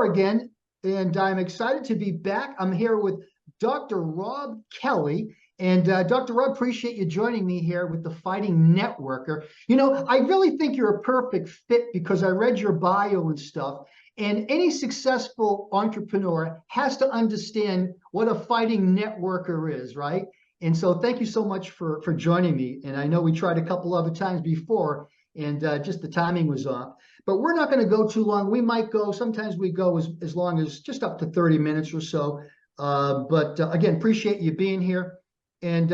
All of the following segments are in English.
are again, and I'm excited to be back. I'm here with Dr. Robb Kelly. And Dr. Robb, appreciate you joining me here with the Fighting Networker. You know, I really think you're a perfect fit because I read your bio and stuff. And any successful entrepreneur has to understand what a fighting networker is, right? And so thank you so much for joining me. And I know we tried a couple other times before, and just the timing was off. But we're not going to go too long. We might go, sometimes we go as long as just up to 30 minutes or so. But again, appreciate you being here. And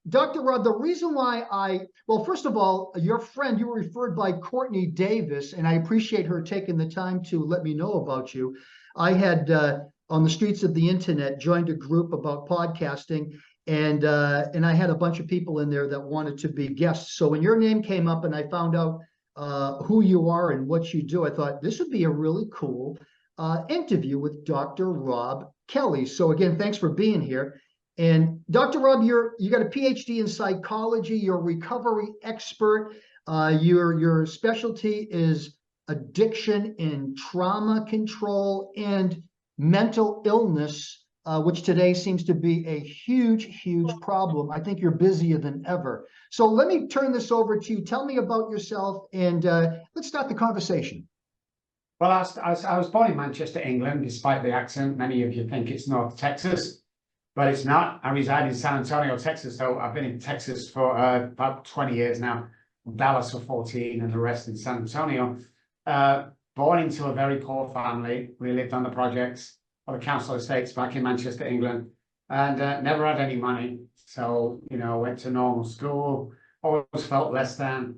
Dr. Robb, the reason why well, first of all, your friend, you were referred by Courtney Davis, and I appreciate her taking the time to let me know about you. I had, on the streets of the internet, joined a group about podcasting, and I had a bunch of people in there that wanted to be guests. So when your name came up and I found out who you are and what you do, I thought this would be a really cool interview with Dr. Robb Kelly. So again, thanks for being here. And Dr. Robb, you got a PhD in psychology. You're a recovery expert. Your specialty is addiction and trauma control and mental illness, which today seems to be a huge, huge problem. I think you're busier than ever. So let me turn this over to you. Tell me about yourself, and let's start the conversation. Well, I was born in Manchester, England, despite the accent. Many of you think it's North Texas. But it's not. I reside in San Antonio, Texas. So I've been in Texas for about 20 years now, Dallas for 14, and the rest in San Antonio. Born into a very poor family. We lived on the projects of the council estates back in Manchester, England, and never had any money. So, you know, went to normal school, always felt less than.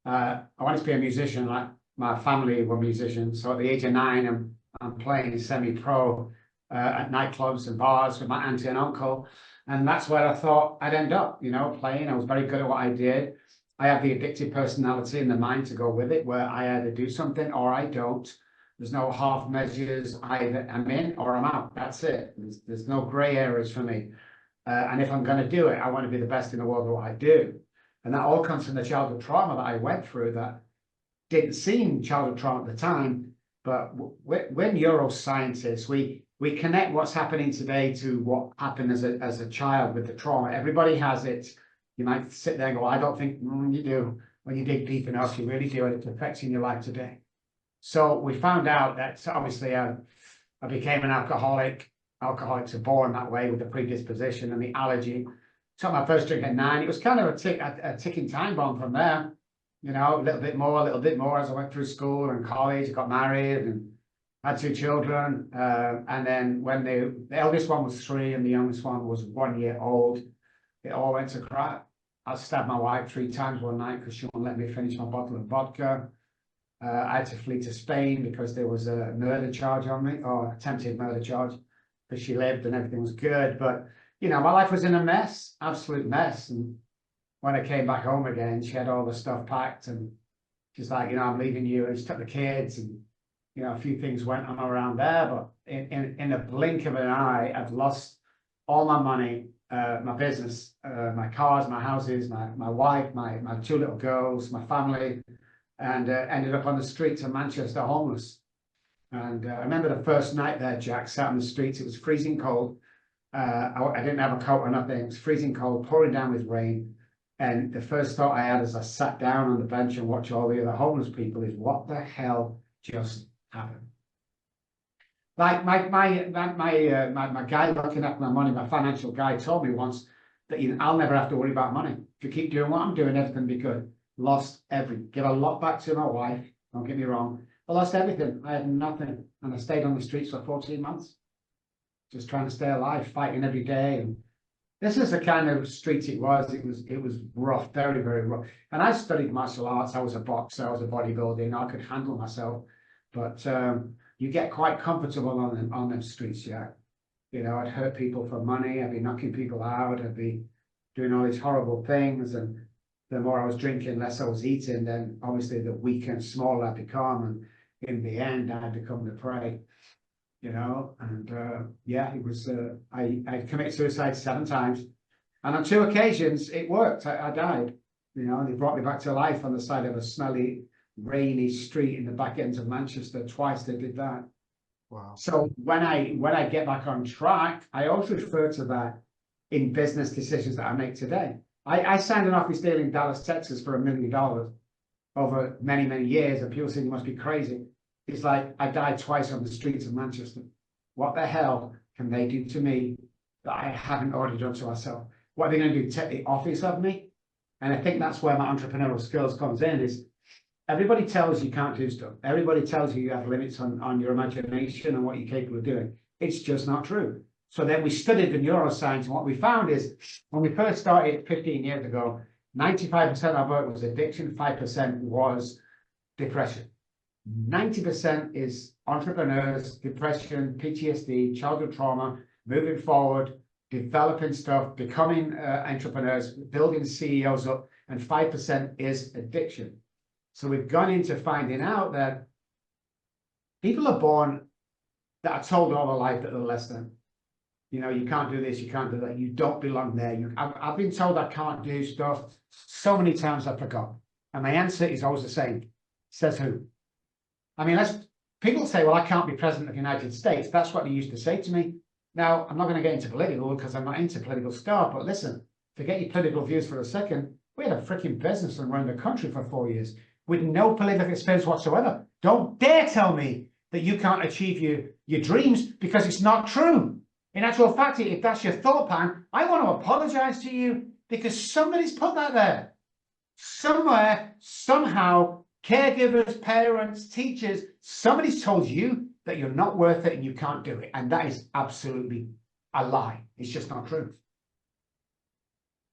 I wanted to be a musician, like my family were musicians. So at the age of 9, I'm playing semi-pro at nightclubs and bars with my auntie and uncle. And that's where I thought I'd end up, you know, playing. I was very good at what I did. I have the addictive personality and the mind to go with it, where I either do something or I don't. There's no half measures. Either I'm in or I'm out. That's it. There's no gray areas for me. And if I'm going to do it, I want to be the best in the world at what I do. And that all comes from the childhood trauma that I went through that didn't seem childhood trauma at the time. But we're neuroscientists. We connect what's happening today to what happened as a child with the trauma. Everybody has it. You might sit there and go, I don't think you do. When you dig deep enough, you really do, and it's affecting your life today. So we found out that obviously I became an alcoholic. Alcoholics are born that way with the predisposition and the allergy. Took my first drink at 9. It was kind of a ticking time bomb from there. You know, a little bit more as I went through school and college. I got married and had 2 children, and then when the eldest one was 3 and the youngest one was 1 year old, it all went to crap. I stabbed my wife 3 times one night because she wouldn't let me finish my bottle of vodka. I had to flee to Spain because there was a murder charge on me, or attempted murder charge, because she lived and everything was good. But, you know, my life was in a mess, absolute mess. And when I came back home again, she had all the stuff packed and she's like, you know, I'm leaving you. And she took the kids, and you know, a few things went on around there, but in a blink of an eye, I've lost all my money, my business, my cars, my houses, my wife, my 2 little girls, my family, and ended up on the streets of Manchester homeless. And I remember the first night there, Jack, sat on the streets. It was freezing cold. I didn't have a coat or nothing. It was freezing cold, pouring down with rain. And the first thought I had as I sat down on the bench and watched all the other homeless people is, what the hell just happened? Like my guy looking after my money, my financial guy, told me once that I'll never have to worry about money. If you keep doing what I'm doing, everything will be good. Lost everything. Give a lot back to my wife, don't get me wrong. I lost everything. I had nothing. And I stayed on the streets for 14 months. Just trying to stay alive, fighting every day. And this is the kind of street it was. It was rough, very, very rough. And I studied martial arts. I was a boxer. I was a bodybuilder. I could handle myself. But you get quite comfortable on them streets, yeah. You know, I'd hurt people for money. I'd be knocking people out. I'd be doing all these horrible things. And the more I was drinking, less I was eating. Then obviously the weaker and smaller I become. And in the end, I become the prey. You know, and yeah, it was. I committed suicide 7 times, and on 2 occasions it worked. I died. You know, and they brought me back to life on the side of a smelly, rainy street in the back end of Manchester. Twice they did that. Wow. So when I get back on track, I also refer to that in business decisions that I make today. I signed an office deal in Dallas, Texas for $1 million over many, many years, and people say you must be crazy. It's like I died twice on the streets of Manchester. What the hell can they do to me that I haven't already done to myself? What are they going to do? Take the office of me? And I think that's where my entrepreneurial skills comes in, is everybody tells you can't do stuff. Everybody tells you have limits on your imagination and what you're capable of doing. It's just not true. So then we studied the neuroscience, and what we found is when we first started 15 years ago, 95% of our work was addiction, 5% was depression. 90% is entrepreneurs, depression, PTSD, childhood trauma, moving forward, developing stuff, becoming entrepreneurs, building CEOs up, and 5% is addiction. So we've gone into finding out that people are born that are told all their life that they're less than. You know, you can't do this, you can't do that, you don't belong there. I've been told I can't do stuff so many times I forgot. And my answer is always the same. Says who? I mean, people say, well, I can't be president of the United States. That's what they used to say to me. Now, I'm not going to get into political because I'm not into political stuff, but listen, forget your political views for a second. We had a freaking business and run the country for 4 years with no political experience whatsoever. Don't dare tell me that you can't achieve your dreams, because it's not true. In actual fact, if that's your thought pattern, I want to apologize to you, because somebody's put that there. Somewhere, somehow, caregivers, parents, teachers, somebody's told you that you're not worth it and you can't do it. And that is absolutely a lie. It's just not true.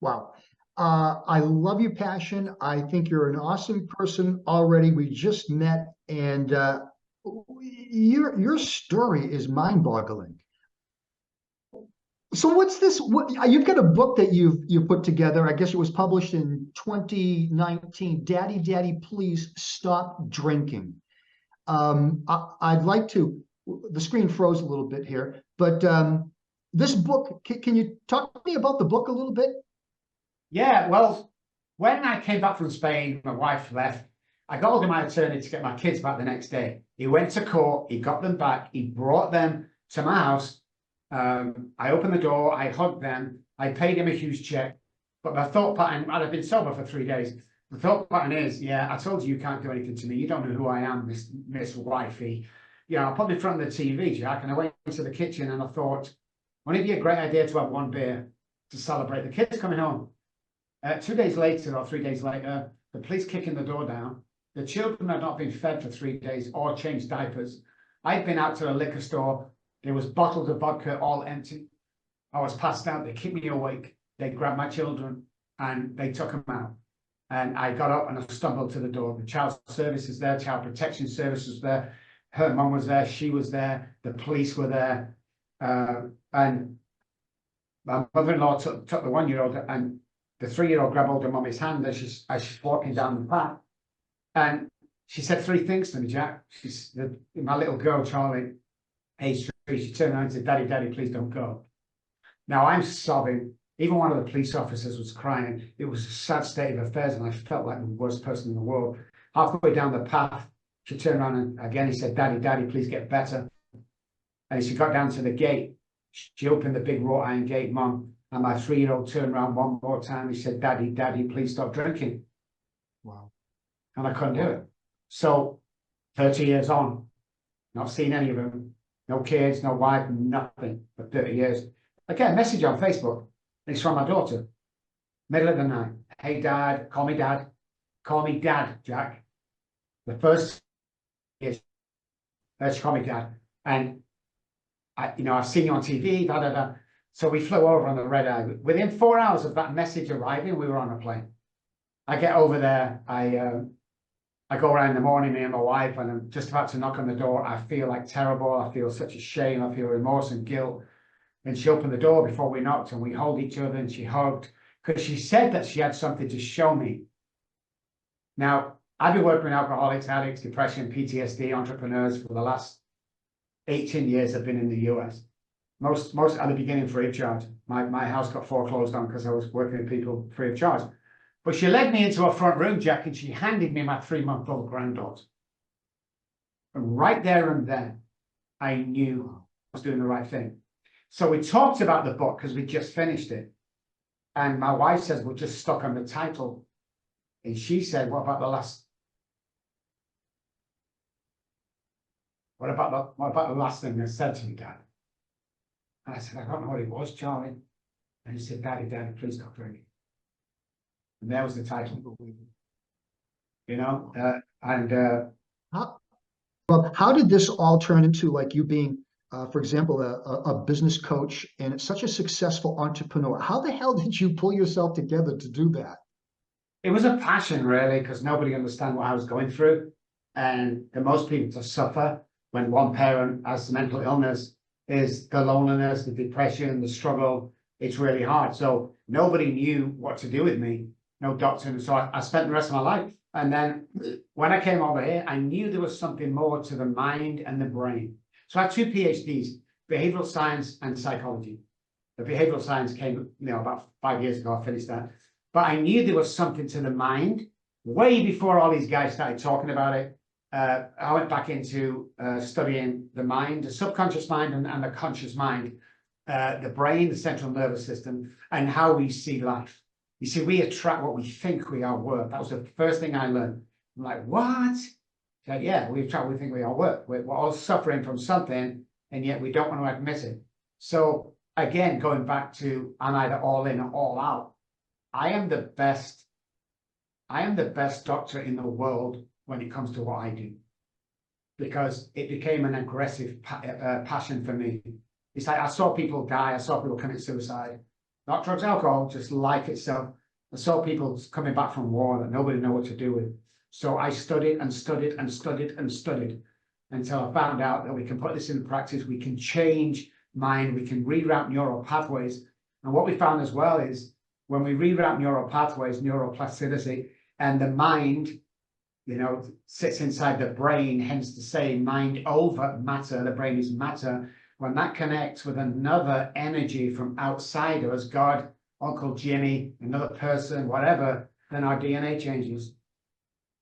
Wow. I love your passion. I think you're an awesome person already. We just met, and your story is mind-boggling. So what's this? You've got a book that you put together. I guess it was published in 2019. Daddy, please stop drinking. I'd like to. The screen froze a little bit here, but this book. Can you talk to me about the book a little bit? Yeah, well, when I came back from Spain, my wife left. I got hold of my attorney to get my kids back the next day. He went to court. He got them back. He brought them to my house. I opened the door, I hugged them, I paid him a huge check, but my thought pattern, I'd been sober for 3 days. The thought pattern is, yeah, I told you can't do anything to me. You don't know who I am, Miss Wifey. You know, I put me in front of the TV, Jack, and I went into the kitchen and I thought, wouldn't it be a great idea to have one beer to celebrate the kids coming home? 2 days later or 3 days later, the police kicking the door down. The children had not been fed for 3 days or changed diapers. I'd been out to the liquor store. There was bottles of vodka all empty. I was passed out. They kicked me awake. They grabbed my children and they took them out. And I got up and I stumbled to the door. The child service is there. Child protection service was there. Her mum was there. She was there. The police were there. And my mother-in-law took the 1-year-old, and the 3-year-old grabbed hold of Mummy's hand as she's walking down the path. And she said 3 things to me, Jack. My little girl, Charlie, age 3, she turned around and said, Daddy, please don't go. Now I'm sobbing. Even one of the police officers was crying. It was a sad state of affairs, and I felt like the worst person in the world. Halfway down the path, she turned around and again he said, Daddy, please get better. And she got down to the gate. She opened the big wrought iron gate, Mum, and my 3-year-old turned around one more time. He said, Daddy, please stop drinking. Wow. And I couldn't do it. So 30 years on, not seen any of them. No kids, no wife, nothing for 30 years. I get a message on Facebook. It's from my daughter. Middle of the night. Hey, Dad, call me Dad. Call me Dad, Jack. The first is, let's call me Dad. And, I've seen you on TV, da, da, da. So we flew over on the red eye. Within 4 hours of that message arriving, we were on a plane. I get over there. I go around in the morning, me and my wife, and I'm just about to knock on the door. I feel like terrible. I feel such a shame. I feel remorse and guilt. And she opened the door before we knocked, and we held each other, and she hugged, because she said that she had something to show me. Now, I've been working with alcoholics, addicts, depression, PTSD, entrepreneurs for the last 18 years. I've been in the US. Most at the beginning free of charge. My house got foreclosed on because I was working with people free of charge. But she led me into a front room, Jack, and she handed me my 3-month-old granddaughter. And right there and then, I knew I was doing the right thing. So we talked about the book because we just finished it. And my wife says, we're just stuck on the title. And she said, what about the last thing I said to you, Dad? And I said, I don't know what it was, Charlie. And he said, Daddy, please stop drinking. And there was the title. You know, how did this all turn into like you being, for example, a business coach and such a successful entrepreneur? How the hell did you pull yourself together to do that? it was a passion, really, because nobody understood what I was going through. And the most people to suffer when one parent has mental illness is the loneliness, the depression, the struggle. It's really hard. So nobody knew what to do with me, no doctor. And so I spent the rest of my life. And then when I came over here, I knew there was something more to the mind and the brain. So I had 2 PhDs, behavioral science and psychology. The behavioral science came, about 5 years ago, I finished that. But I knew there was something to the mind way before all these guys started talking about it. I went back into studying the mind, the subconscious mind and the conscious mind, the brain, the central nervous system, and how we see life. You see, we attract what we think we are worth. That was the first thing I learned. I'm like, what? So, yeah, we attract what we think we are worth. We're all suffering from something, and yet we don't want to admit it. So again, going back to, I'm either all in or all out. I am the best doctor in the world when it comes to what I do, because it became an aggressive passion for me. It's like I saw people die, I saw people commit suicide, not drugs, alcohol, just life itself. I saw people coming back from war that nobody knew what to do with. So I studied and studied and studied and studied until I found out that we can put this into practice. We can change mind, we can reroute neural pathways. And what we found as well is when we reroute neural pathways, neuroplasticity, and the mind, sits inside the brain, hence the saying mind over matter, the brain is matter. When that connects with another energy from outside us, God, Uncle Jimmy, another person, whatever, then our DNA changes.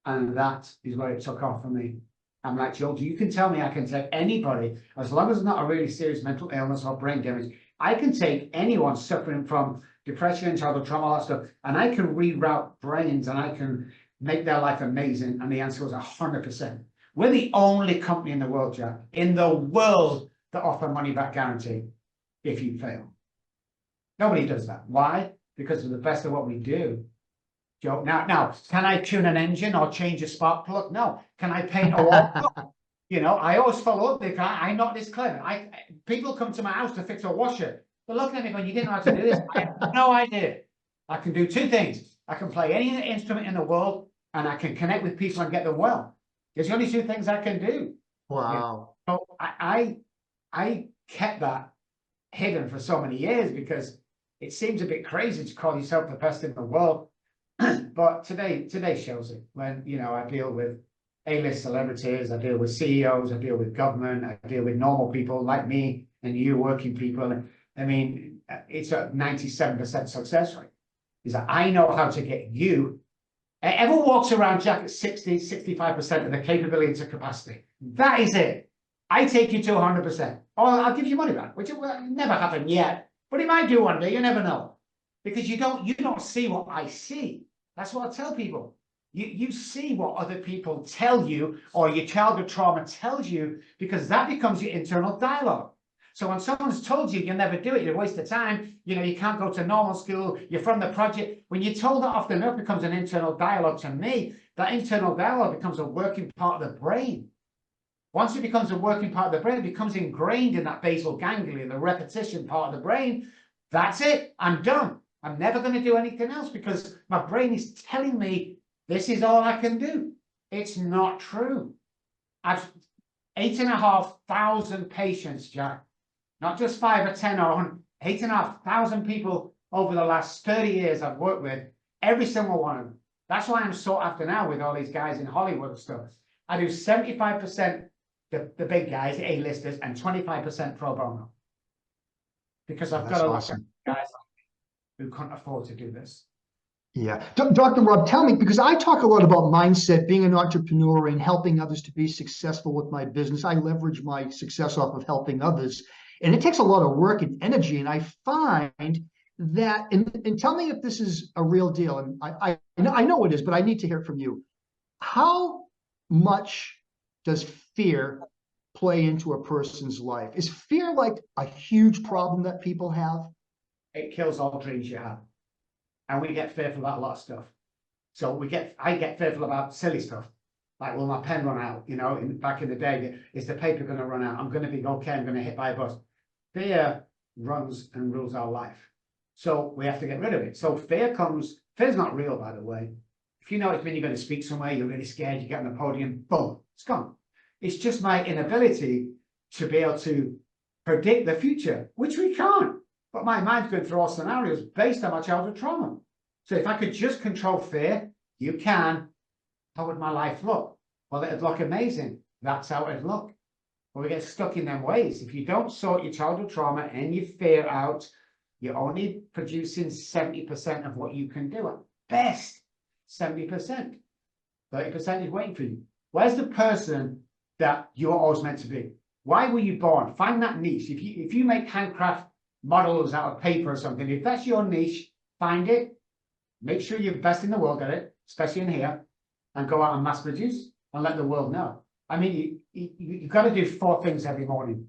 And that is where it took off for me. I'm like, Joel, you can tell me I can take anybody, as long as it's not a really serious mental illness or brain damage, I can take anyone suffering from depression, childhood trauma, all that stuff, and I can reroute brains and I can make their life amazing. And the answer was 100%. We're the only company in the world, Jack, in the world that offer money back guarantee if you fail. Nobody does that. Why? Because of the best of what we do. Joe, now, can I tune an engine or change a spark plug? No. Can I paint a wall? No. I always follow up. I'm not this clever. People come to my house to fix a washer. They're looking at me going, you didn't know how to do this. I have no idea. I can do 2 things. I can play any instrument in the world, and I can connect with people and get them well. There's the only 2 things I can do. Wow. So I kept that hidden for so many years because it seems a bit crazy to call yourself the best in the world. But today shows it when, I deal with A-list celebrities, I deal with CEOs, I deal with government, I deal with normal people like me and you, working people. I mean, it's a 97% success rate. Is that I know how to get you. Everyone walks around, Jack, at 60, 65% of the capability to capacity. That is it. I take you to 100%. Or I'll give you money back, which will never happen yet. But it might do one day, you never know. Because you don't see what I see. That's what I tell people. You see what other people tell you or your childhood trauma tells you, because that becomes your internal dialogue. So when someone's told you you'll never do it, you're a waste of time, you can't go to normal school, you're from the project, when you're told that often enough, it becomes an internal dialogue to me. That internal dialogue becomes a working part of the brain. Once it becomes a working part of the brain, it becomes ingrained in that basal ganglia, the repetition part of the brain. That's it. I'm done. I'm never going to do anything else because my brain is telling me this is all I can do. It's not true. I've 8,500 patients, Jack, not just 5 or 10 or 8,500 people over the last 30 years I've worked with, every single one of them. That's why I'm sought after now with all these guys in Hollywood and stuff. I do 75% the big guys, A-listers, and 25% pro bono. Because I've got a lot of guys who can't afford to do this. Yeah. Dr. Rob, tell me, because I talk a lot about mindset, being an entrepreneur and helping others to be successful with my business. I leverage my success off of helping others. And it takes a lot of work and energy. And I find that, and tell me if this is a real deal. And I know it is, but I need to hear it from you. How much does fear play into a person's life? Is fear like a huge problem that people have? It kills all dreams you have. And we get fearful about a lot of stuff. So I get fearful about silly stuff. Like, will my pen run out? You know, back in the day, is the paper going to run out? I'm going to be okay. I'm going to hit by a bus. Fear runs and rules our life. So we have to get rid of it. So fear's not real, by the way. If you know it's when you're going to speak somewhere, you're really scared, you get on the podium, boom, it's gone. It's just my inability to be able to predict the future, which we can't. But my mind's going through all scenarios based on my childhood trauma. So if I could just control fear, you can, how would my life look? Well, it'd look amazing. That's how it'd look. But we get stuck in them ways. If you don't sort your childhood trauma and your fear out, you're only producing 70% of what you can do. At best, 70%. 30% is waiting for you. Where's the person that you're always meant to be? Why were you born? Find that niche. If you make handcraft models out of paper or something, if that's your niche, find it, make sure you're the best in the world at it, especially in here, and go out and mass produce and let the world know. I mean, you've got to do 4 things every morning.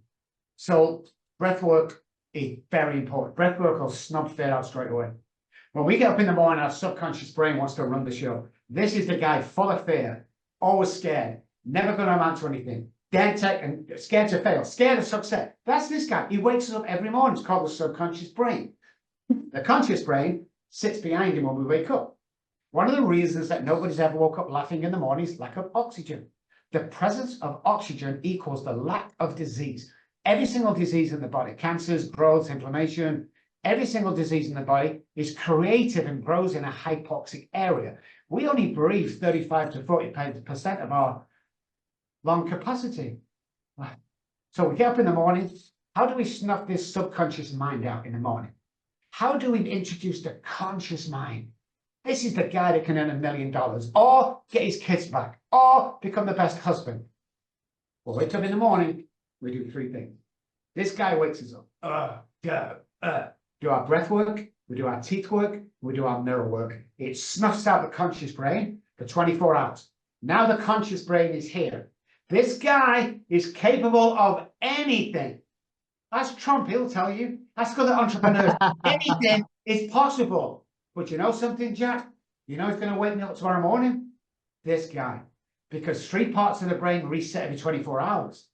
So breath work is very important. Breath work will snub fear out straight away. When we get up in the morning, our subconscious brain wants to run the show. This is the guy full of fear, always scared, never going to amount to anything. Dead tech and scared to fail, scared of success. That's this guy. He wakes us up every morning. It's called the subconscious brain. The conscious brain sits behind him when we wake up. One of the reasons that nobody's ever woke up laughing in the morning is lack of oxygen. The presence of oxygen equals the lack of disease. Every single disease in the body, cancers, growths, inflammation, every single disease in the body is created and grows in a hypoxic area. We only breathe 35 to 40% of our lung capacity. So we get up in the morning. How do we snuff this subconscious mind out in the morning? How do we introduce the conscious mind? This is the guy that can earn $1 million or get his kids back or become the best husband. Well, wake up in the morning, we do 3 things. This guy wakes us up. Do our breath work, we do our teeth work, we do our mirror work. It snuffs out the conscious brain for 24 hours. Now the conscious brain is here. This guy is capable of anything. That's Trump, he'll tell you. Ask other entrepreneurs. Anything is possible. But you know something, Jack? You know who's going to wake me up tomorrow morning? This guy. Because 3 parts of the brain reset every 24 hours.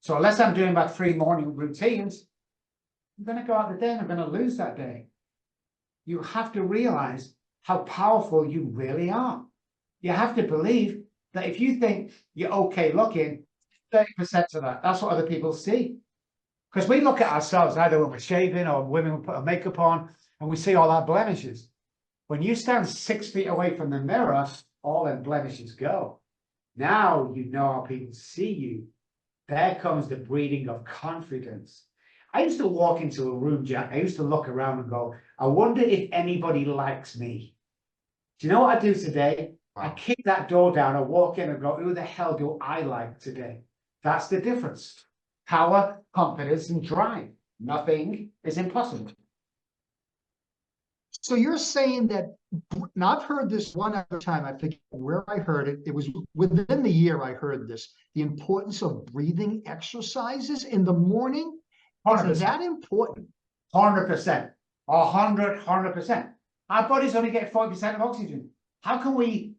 So unless I'm doing about 3 morning routines, I'm going to go out the day and I'm going to lose that day. You have to realize how powerful you really are. You have to believe that if you think you're okay looking, 30% of that, that's what other people see. Because we look at ourselves either when we're shaving or women put our makeup on and we see all our blemishes. When you stand 6 feet away from the mirror, all them blemishes go. Now you know how people see you. There comes the breeding of confidence. I used to walk into a room, Jack. I used to look around and go, I wonder if anybody likes me. Do you know what I do today? I kick that door down, I walk in and go, who the hell do I like today? That's the difference. Power, confidence, and drive. Nothing is impossible. So you're saying that, now I've heard this one other time, I forget where I heard it. It was within the year I heard this, the importance of breathing exercises in the morning. 100%. Is that important? 100%. 100%. Our bodies only get 40% of oxygen. How can we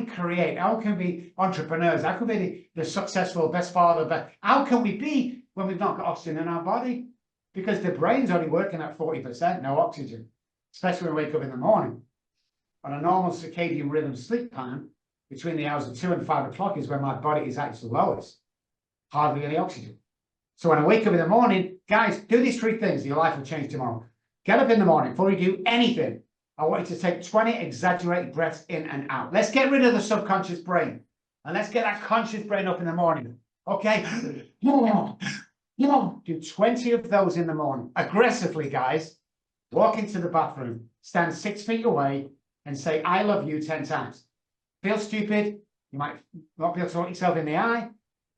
create? How can we be entrepreneurs? How can we be the successful, best father? How can we be when we've not got oxygen in our body? Because the brain's only working at 40%, no oxygen, especially when we wake up in the morning. On a normal circadian rhythm sleep time, between the hours of 2 and 5 o'clock is when my body is at its lowest. Hardly any oxygen. So when I wake up in the morning, guys, do these 3 things. Your life will change tomorrow. Get up in the morning. Before you do anything, I want you to take 20 exaggerated breaths in and out. Let's get rid of the subconscious brain. And let's get that conscious brain up in the morning. Okay? Do 20 of those in the morning. Aggressively, guys. Walk into the bathroom. Stand 6 feet away. and say, I love you 10 times. Feel stupid. You might not be able to look yourself in the eye.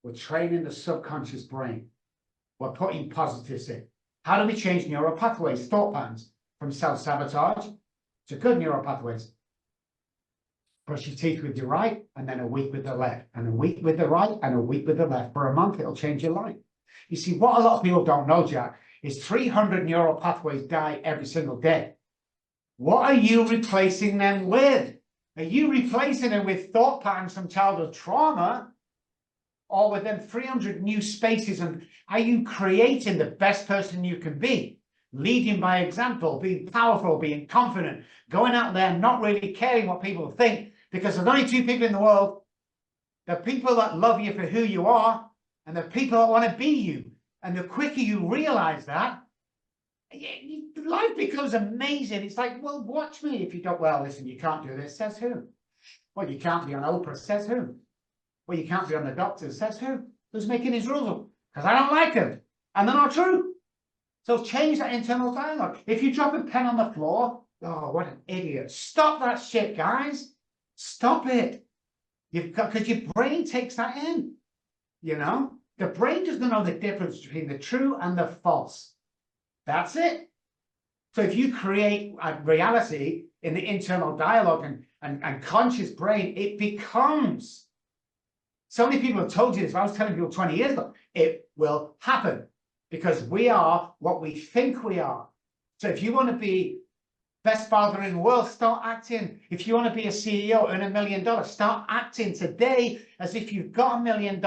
We're training the subconscious brain. We're putting positives in. How do we change neural pathways, thought patterns, from self-sabotage to good neural pathways? Brush your teeth with your right, and then a week with the left, and a week with the right, and a week with the left. For a month, it'll change your life. You see, what a lot of people don't know, Jack, is 300 neural pathways die every single day. What are you replacing them with? Are you replacing them with thought patterns from childhood trauma, or with them 300 new spaces? And are you creating the best person you can be? Leading by example, being powerful, being confident, going out there, not really caring what people think, because there's only two people in the world: the people that love you for who you are, and the people that want to be you. And the quicker you realize that, life becomes amazing. It's like, well, watch me. If you don't, well, listen, you can't do this. Says who? Well, you can't be on Oprah. Says who? Well, you can't be on the doctors. Says who? Who's making these rules up? Because I don't like them, and they're not true. So change that internal dialogue. If you drop a pen on the floor, oh, what an idiot. Stop that shit, guys. Stop it. You've got, because your brain takes that in. You know, the brain doesn't know the difference between the true and the false. That's it. So if you create a reality in the internal dialogue and conscious brain, it becomes. So many people have told you this. I was telling people 20 years ago, it will happen because we are what we think we are. So if you want to be best father in the world, start acting. If you want to be a CEO, earn $1 million, start acting today as if you've got $1 million.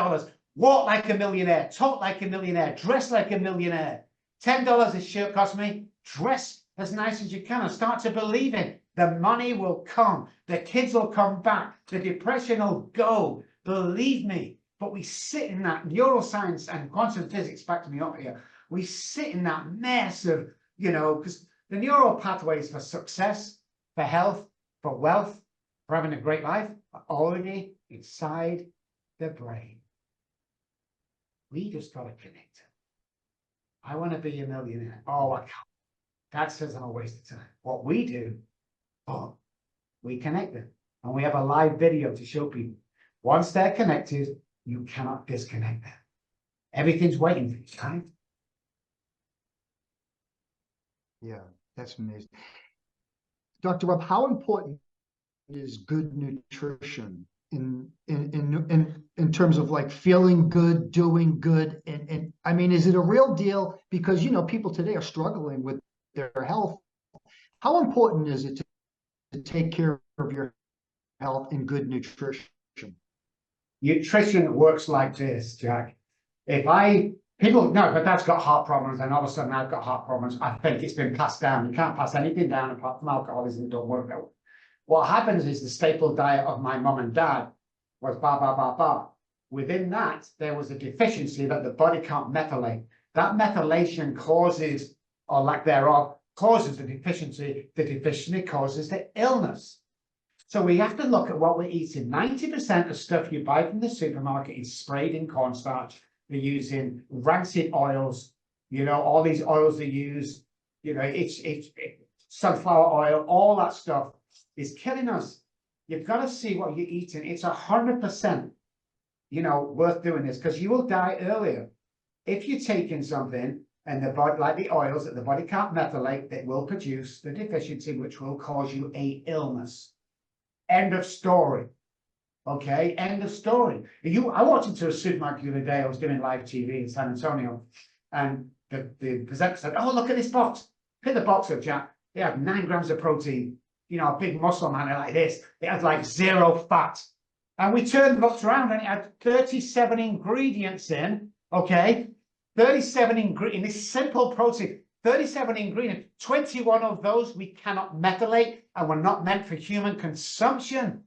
Walk like a millionaire, talk like a millionaire, dress like a millionaire. $10 a shirt cost me. Dress as nice as you can and start to believe it. The money will come. The kids will come back. The depression will go. Believe me. But we sit in that neuroscience and quantum physics, back to me up here. We sit in that mess of, you know, because the neural pathways for success, for health, for wealth, for having a great life are already inside the brain. We just got to connect. I want to be a millionaire. Oh, I can't. That says I'm a waste of time. What we do, oh, we connect them. And we have a live video to show people. Once they're connected, you cannot disconnect them. Everything's waiting for you, right? Yeah, that's amazing. Dr. Robb, how important is good nutrition in terms of like feeling good, doing good? And I mean, is it a real deal? Because, you know, people today are struggling with their health. How important is it to take care of your health and good nutrition? Nutrition works like this, Jack. People, no, but that's got heart problems, and all of a sudden I've got heart problems. I think it's been passed down. You can't pass anything down apart from alcoholism. Don't work out. What happens is the staple diet of my mum and dad was ba, ba, ba, ba. Within that, there was a deficiency that the body can't methylate. That methylation causes, or lack thereof, causes the deficiency. The deficiency causes the illness. So we have to look at what we're eating. 90% of stuff you buy from the supermarket is sprayed in cornstarch. They're using rancid oils, you know, all these oils they use, you know, it's sunflower oil, all that stuff is killing us. You've got to see what you're eating. It's 100%, you know, worth doing this, because you will die earlier. If you're taking something and the body, like the oils that the body can't methylate, that will produce the deficiency, which will cause you a illness. End of story. Okay, end of story. I walked into a supermarket the other day. I was doing live TV in San Antonio, and the presenter said, "Oh, look at this box. Pick the box up, Jack. They have 9 grams of protein. You know, a big muscle man like this. It had like 0 fat." And we turned the box around, and it had 37 ingredients in. Okay, 37 ingredients in this simple protein. 37 ingredients. 21 of those we cannot methylate, and were not meant for human consumption.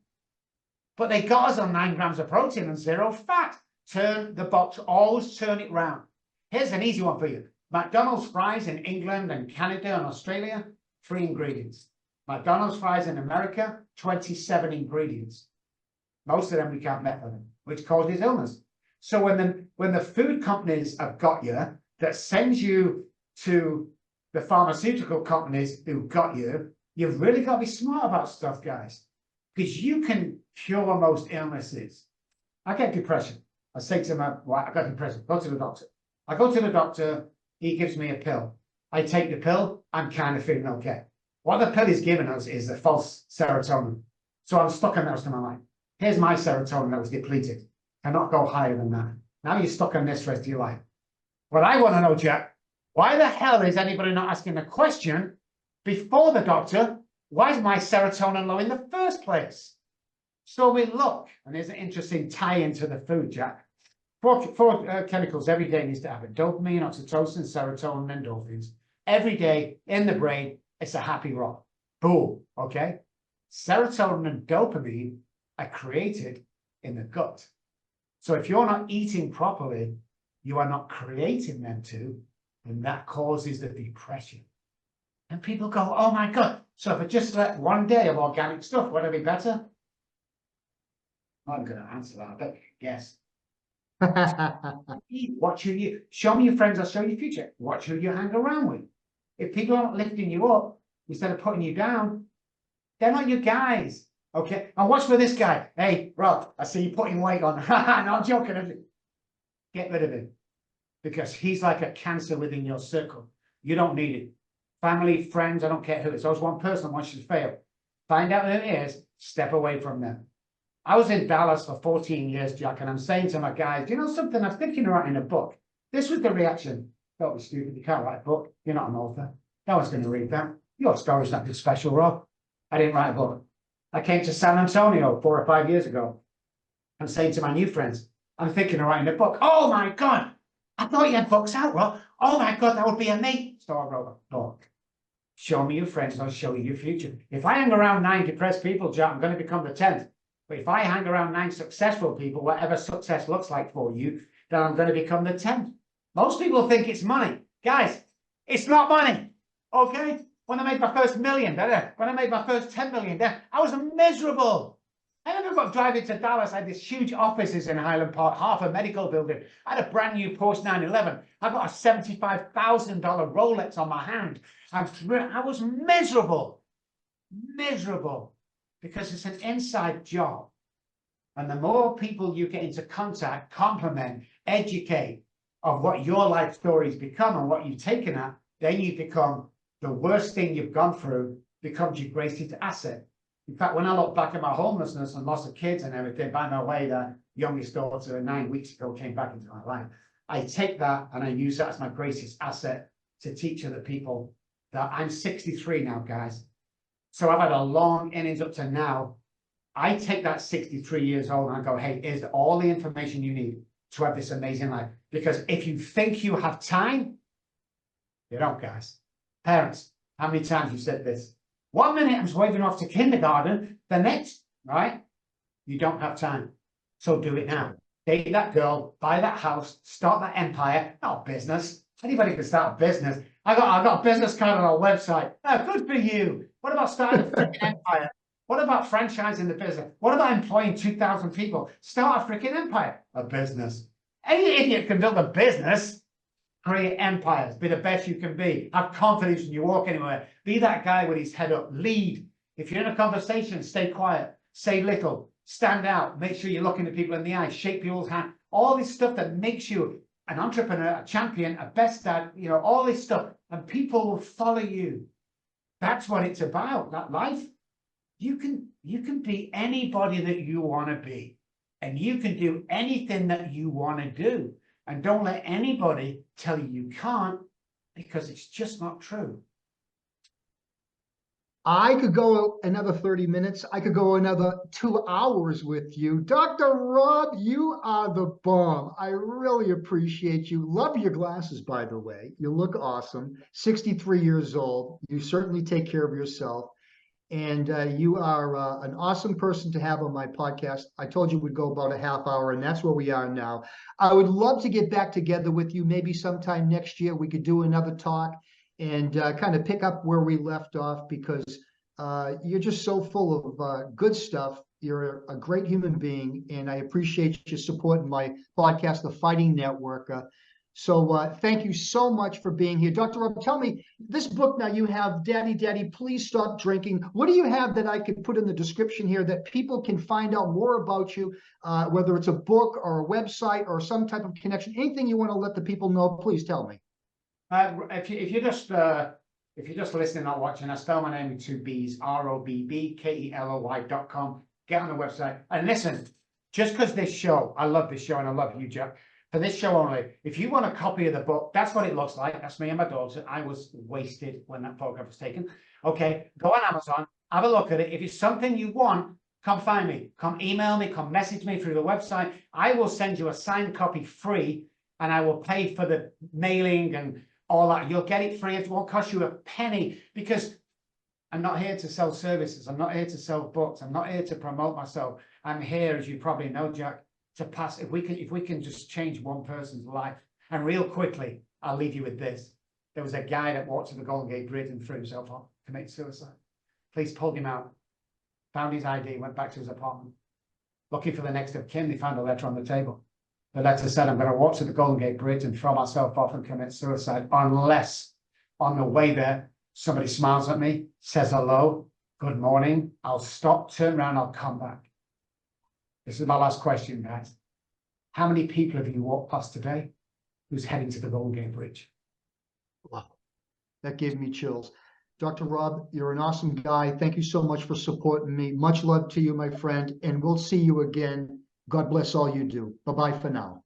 But they got us on 9 grams of protein and 0 fat. Turn the box, always turn it round. Here's an easy one for you. McDonald's fries in England and Canada and Australia, 3 ingredients. McDonald's fries in America, 27 ingredients. Most of them we can't methylate, which causes illness. So when the food companies have got you, that sends you to the pharmaceutical companies who got you, You've really got to be smart about stuff, guys, because you can cure most illnesses. I get depression. I say to my wife, I got depression, go to the doctor. I go to the doctor, he gives me a pill. I take the pill, I'm kind of feeling okay. What the pill is giving us is a false serotonin. So I'm stuck on the rest of my life. Here's my serotonin that was depleted. Cannot go higher than that. Now you're stuck on this rest of your life. What I want to know, Jack, why the hell is anybody not asking the question before the doctor, why is my serotonin low in the first place? So we look, and there's an interesting tie into the food, Jack. Four chemicals every day needs to happen: dopamine, oxytocin, serotonin, endorphins. Every day in the brain, it's a happy rock. Boom, okay? Serotonin and dopamine are created in the gut. So if you're not eating properly, you are not creating them to, and that causes the depression. And people go, oh my God, so if I just let one day of organic stuff, would it be better? I'm going to answer that, but yes. Watch who you, show me your friends, I'll show you your future. Watch who you hang around with. If people aren't lifting you up instead of putting you down, they're not your guys. Okay, and watch for this guy. Hey, Rob, I see you putting weight on. No, I'm joking. Get rid of him, because he's like a cancer within your circle. You don't need it. Family, friends, I don't care who. It's always one person that wants you to fail. Find out who it is, step away from them. I was in Dallas for 14 years, Jack, and I'm saying to my guys, you know something, I'm thinking of writing a book. This was the reaction. Don't be stupid, you can't write a book. You're not an author. No one's going to read that. Your story's not special, Rob. I didn't write a book. I came to San Antonio 4 or 5 years ago. I'm saying to my new friends, I'm thinking of writing a book. Oh my God, I thought you had books out, Rob. Oh my God, that would be amazing. So I wrote a book. Show me your friends, I'll show you your future. If I hang around 9 depressed people, Jack, I'm going to become the 10th. But if I hang around 9 successful people, whatever success looks like for you, then I'm going to become the 10th. Most people think it's money. Guys, it's not money. Okay? When I made my first million, when I made my first 10 million, I was miserable. I remember driving to Dallas. I had this huge offices in Highland Park, half a medical building. I had a brand new Porsche 911. I got a $75,000 Rolex on my hand. I was miserable, because it's an inside job. And the more people you get into contact, compliment, educate of what your life stories become and what you've taken at, then you become the worst thing you've gone through becomes your greatest asset. In fact, when I look back at my homelessness and loss of kids and everything, by the way, the youngest daughter 9 weeks ago came back into my life. I take that and I use that as my greatest asset to teach other people that I'm 63 now, guys. So I've had a long innings up to now. I take that 63 years old and I go, hey, here's all the information you need to have this amazing life. Because if you think you have time, you don't, guys. Parents, how many times you said this? 1 minute I'm waving off to kindergarten, the next, right? You don't have time. So do it now. Date that girl, buy that house, start that empire, not business. Anybody can start a business. I got a business card on our website. Oh, good for you. What about starting a freaking empire? What about franchising the business? What about employing 2,000 people? Start a freaking empire. A business. Any idiot can build a business. Create empires. Be the best you can be. Have confidence when you walk anywhere. Be that guy with his head up. Lead. If you're in a conversation, stay quiet. Say little. Stand out. Make sure you're looking at people in the eye. Shake people's hand. All this stuff that makes you an entrepreneur, a champion, a best dad, you know, all this stuff. And people will follow you. That's what it's about. That life. You can be anybody that you want to be. And you can do anything that you want to do. And don't let anybody tell you can't, because it's just not true. I could go another 30 minutes. I could go another 2 hours with you. Dr. Robb, you are the bomb. I really appreciate you. Love your glasses, by the way. You look awesome. 63 years old. You certainly take care of yourself. And you are an awesome person to have on my podcast. I told you we'd go about a half hour, and that's where we are now. I would love to get back together with you maybe sometime next year. We could do another talk and kind of pick up where we left off, because you're just so full of good stuff. You're a great human being, and I appreciate your support in my podcast, The Fighting Network. So thank you so much for being here. Dr. Robb, tell me, this book now you have, Daddy, Daddy, Please Stop Drinking. What do you have that I could put in the description here that people can find out more about you, whether it's a book or a website or some type of connection, anything you want to let the people know, please tell me. If you're just listening, not watching, I spell my name with 2 B's, ROBBKELOY.com. Get on the website and listen. Just because this show, I love this show and I love you, Jack. For this show only, if you want a copy of the book, that's what it looks like. That's me and my dogs. And I was wasted when that photograph was taken. Okay, go on Amazon, have a look at it. If it's something you want, come find me. Come email me, come message me through the website. I will send you a signed copy free, and I will pay for the mailing and all that. You'll get it free. It won't cost you a penny, because I'm not here to sell services. I'm not here to sell books. I'm not here to promote myself. I'm here, as you probably know, Jack, to pass. If we can just change one person's life. And real quickly, I'll leave you with this. There was a guy that walked to the Golden Gate Bridge and threw himself off, committed suicide. Police pulled him out, found his ID, went back to his apartment. Looking for the next of kin, they found a letter on the table. The letter said, I'm going to walk to the Golden Gate Bridge and throw myself off and commit suicide, unless on the way there, somebody smiles at me, says hello, good morning, I'll stop, turn around, I'll come back. This is my last question, guys. How many people have you walked past today who's heading to the Golden Gate Bridge? Wow, that gave me chills. Dr. Robb, you're an awesome guy. Thank you so much for supporting me. Much love to you, my friend, and we'll see you again. God bless all you do. Bye-bye for now.